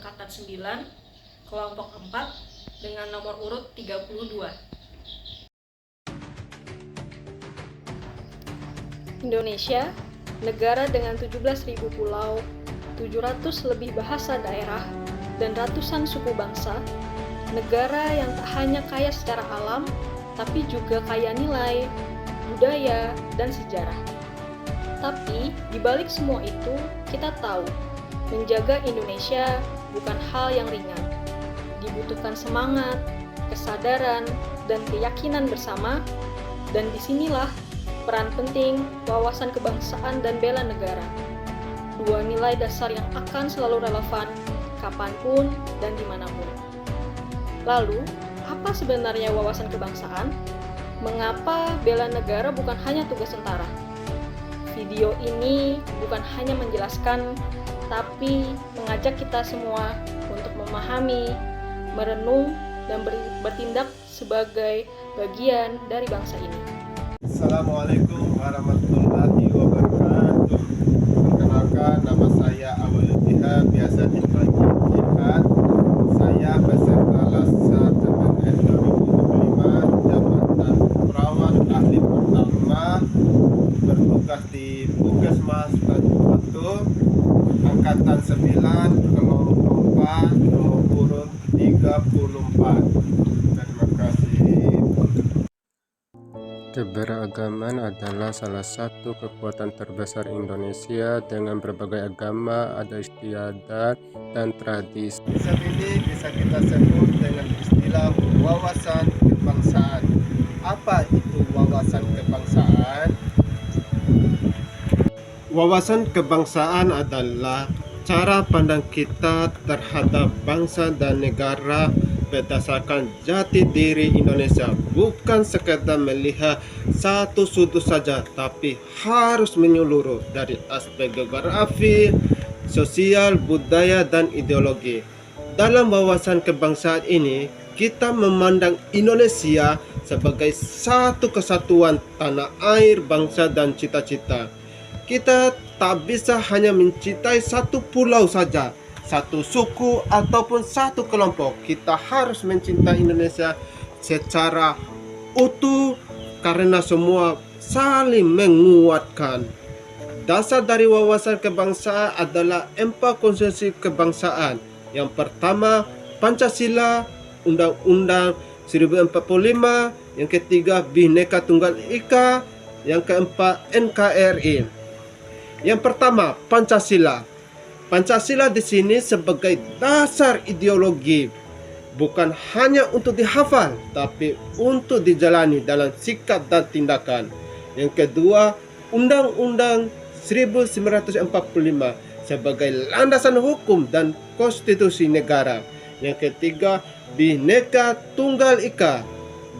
Angkatan 9, Kelompok 4 dengan nomor urut 32. Indonesia, negara dengan 17.000 pulau, 700 lebih bahasa daerah, dan ratusan suku bangsa, negara yang tak hanya kaya secara alam, tapi juga kaya nilai, budaya, dan sejarah. Tapi, di balik semua itu, kita tahu, menjaga Indonesia bukan hal yang ringan. Dibutuhkan semangat, kesadaran, dan keyakinan bersama, dan disinilah peran penting wawasan kebangsaan dan bela negara. Dua nilai dasar yang akan selalu relevan, kapanpun dan dimanapun. Lalu, apa sebenarnya wawasan kebangsaan? Mengapa bela negara bukan hanya tugas tentara? Video ini bukan hanya menjelaskan, tapi mengajak kita semua untuk memahami, merenung, dan bertindak sebagai bagian dari bangsa ini. Assalamualaikum warahmatullahi wabarakatuh. Perkenalkan, nama saya Awaluddiha, biasa dipanggil Jihad. Saya beserta Lasa CPNS 2025, jabatan perawat ahli pertama, bertugas di Puskesmas Batu, Angkatan 9, Kelompok 4, nomor urut 34. Terima kasih. Keberagaman adalah salah satu kekuatan terbesar Indonesia dengan berbagai agama, adat istiadat, dan tradisi. Konsep ini bisa kita sebut dengan istilah wawasan kebangsaan. Apa itu wawasan kebangsaan? Wawasan kebangsaan adalah cara pandang kita terhadap bangsa dan negara berdasarkan jati diri Indonesia, bukan sekedar melihat satu sudut saja, tapi harus menyeluruh dari aspek geografi, sosial, budaya, dan ideologi. Dalam wawasan kebangsaan ini, kita memandang Indonesia sebagai satu kesatuan tanah air, bangsa, dan cita-cita. Kita tak bisa hanya mencintai satu pulau saja, satu suku, ataupun satu kelompok. Kita harus mencintai Indonesia secara utuh karena semua saling menguatkan. Dasar dari wawasan kebangsaan adalah 4 konsepsi kebangsaan. Yang pertama, Pancasila, Undang-Undang 1045, yang ketiga, Bhinneka Tunggal Ika, yang keempat, NKRI. Yang pertama, Pancasila. Pancasila di sini sebagai dasar ideologi, bukan hanya untuk dihafal, tapi untuk dijalani dalam sikap dan tindakan. Yang kedua, Undang-Undang 1945 sebagai landasan hukum dan konstitusi negara. Yang ketiga, Bhinneka Tunggal Ika,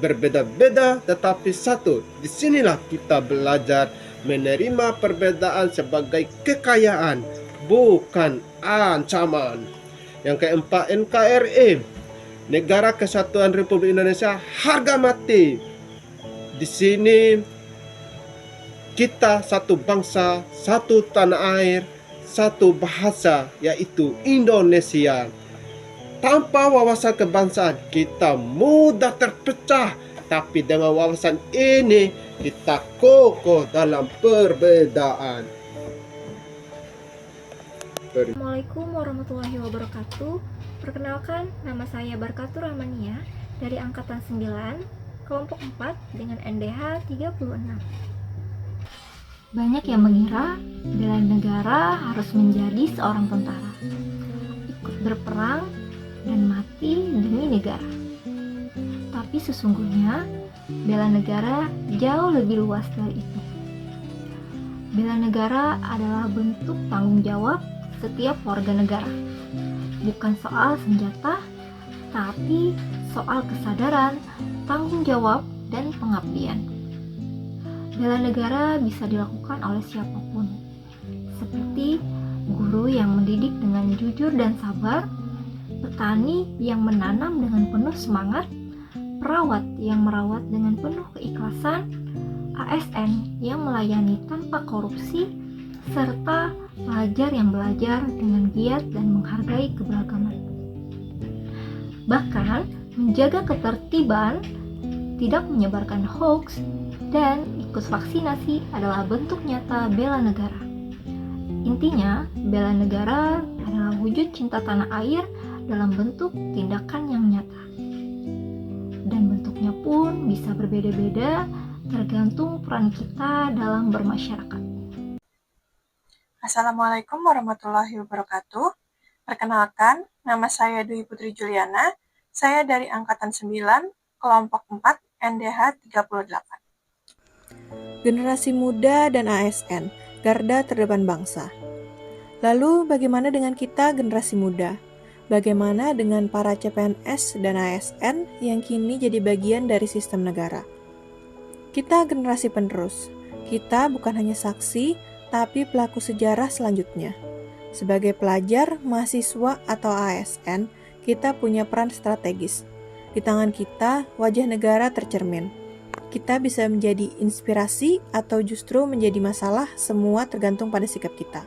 berbeda-beda tetapi satu. Disinilah kita belajar menerima perbedaan sebagai kekayaan, bukan ancaman. Yang keempat, NKRI, Negara Kesatuan Republik Indonesia, harga mati. Di sini kita satu bangsa, satu tanah air, satu bahasa, yaitu Indonesia. Tanpa wawasan kebangsaan, kita mudah terpecah. Tapi dengan wawasan ini, kita kokoh dalam perbedaan. Assalamualaikum warahmatullahi wabarakatuh. Perkenalkan, nama saya Barkatur Rahmania dari Angkatan 9, Kelompok 4 dengan NDH 36. Banyak yang mengira bela negara harus menjadi seorang tentara, ikut berperang dan mati demi negara. Tapi sesungguhnya bela negara jauh lebih luas dari itu. Bela negara adalah bentuk tanggung jawab setiap warga negara. Bukan soal senjata, tapi soal kesadaran, tanggung jawab, dan pengabdian. Bela negara bisa dilakukan oleh siapapun, seperti guru yang mendidik dengan jujur dan sabar, petani yang menanam dengan penuh semangat, perawat yang merawat dengan penuh keikhlasan, ASN yang melayani tanpa korupsi, serta pelajar yang belajar dengan giat dan menghargai keberagaman. Bahkan menjaga ketertiban, tidak menyebarkan hoax, dan ikut vaksinasi adalah bentuk nyata bela negara. Intinya, bela negara adalah wujud cinta tanah air dalam bentuk tindakan yang nyata. Dan bentuknya pun bisa berbeda-beda tergantung peran kita dalam bermasyarakat. Assalamualaikum warahmatullahi wabarakatuh. Perkenalkan, nama saya Dwi Putri Juliana. Saya dari Angkatan 9, Kelompok 4, NDH 38. Generasi muda dan ASN, garda terdepan bangsa. Lalu bagaimana dengan kita generasi muda? Bagaimana dengan para CPNS dan ASN yang kini jadi bagian dari sistem negara? Kita generasi penerus. Kita bukan hanya saksi, tapi pelaku sejarah selanjutnya. Sebagai pelajar, mahasiswa, atau ASN, kita punya peran strategis. Di tangan kita, wajah negara tercermin. Kita bisa menjadi inspirasi atau justru menjadi masalah, semua tergantung pada sikap kita.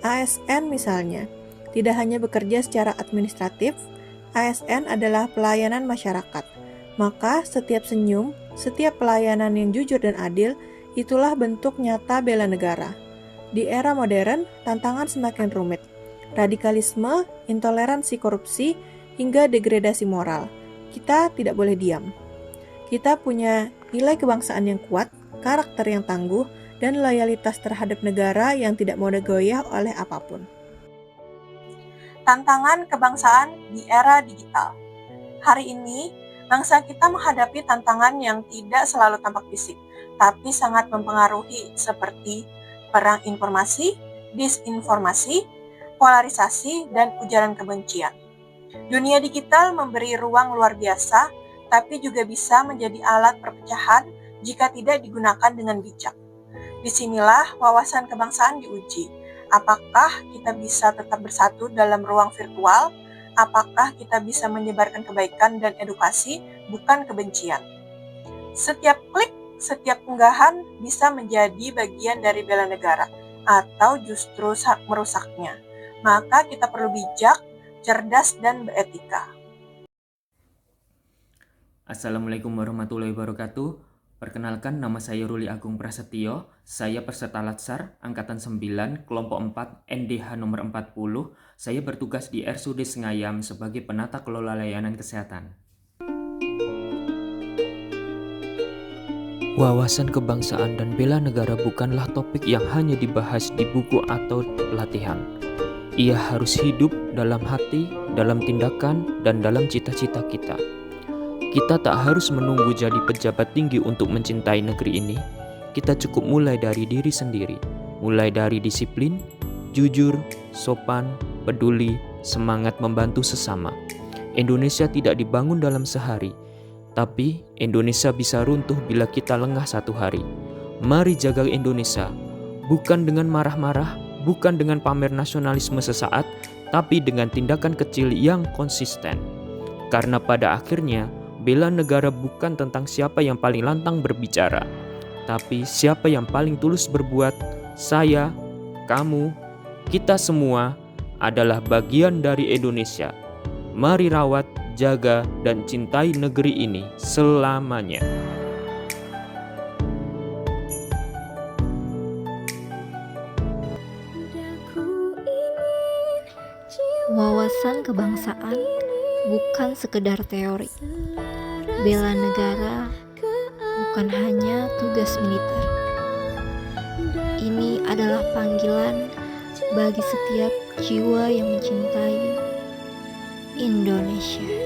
ASN misalnya, tidak hanya bekerja secara administratif, ASN adalah pelayanan masyarakat. Maka setiap senyum, setiap pelayanan yang jujur dan adil, itulah bentuk nyata bela negara. Di era modern, tantangan semakin rumit. Radikalisme, intoleransi korupsi, hingga degradasi moral. Kita tidak boleh diam. Kita punya nilai kebangsaan yang kuat, karakter yang tangguh, dan loyalitas terhadap negara yang tidak mau digoyah oleh apapun. Tantangan kebangsaan di era digital. Hari ini, bangsa kita menghadapi tantangan yang tidak selalu tampak fisik, tapi sangat mempengaruhi seperti perang informasi, disinformasi, polarisasi, dan ujaran kebencian. Dunia digital memberi ruang luar biasa, tapi juga bisa menjadi alat perpecahan jika tidak digunakan dengan bijak. Disinilah wawasan kebangsaan diuji. Apakah kita bisa tetap bersatu dalam ruang virtual? Apakah kita bisa menyebarkan kebaikan dan edukasi, bukan kebencian? Setiap klik, setiap unggahan bisa menjadi bagian dari bela negara, atau justru merusaknya. Maka kita perlu bijak, cerdas, dan beretika. Assalamualaikum warahmatullahi wabarakatuh. Perkenalkan, nama saya Ruli Agung Prasetyo. Saya peserta Latsar Angkatan 9, Kelompok 4, NDH nomor 40. Saya bertugas di RSUD Sengayam sebagai penata kelola layanan kesehatan. Wawasan kebangsaan dan bela negara bukanlah topik yang hanya dibahas di buku atau pelatihan. Ia harus hidup dalam hati, dalam tindakan, dan dalam cita-cita kita. Kita tak harus menunggu jadi pejabat tinggi untuk mencintai negeri ini. Kita cukup mulai dari diri sendiri. Mulai dari disiplin, jujur, sopan, peduli, semangat membantu sesama. Indonesia tidak dibangun dalam sehari, tapi Indonesia bisa runtuh bila kita lengah satu hari. Mari jaga Indonesia, bukan dengan marah-marah, bukan dengan pamer nasionalisme sesaat, tapi dengan tindakan kecil yang konsisten. Karena pada akhirnya, bela negara bukan tentang siapa yang paling lantang berbicara, tapi siapa yang paling tulus berbuat. Saya, kamu, kita semua adalah bagian dari Indonesia. Mari rawat, jaga, dan cintai negeri ini selamanya. Wawasan kebangsaan bukan sekedar teori. Bela negara bukan hanya tugas militer. Ini adalah panggilan bagi setiap jiwa yang mencintai Indonesia.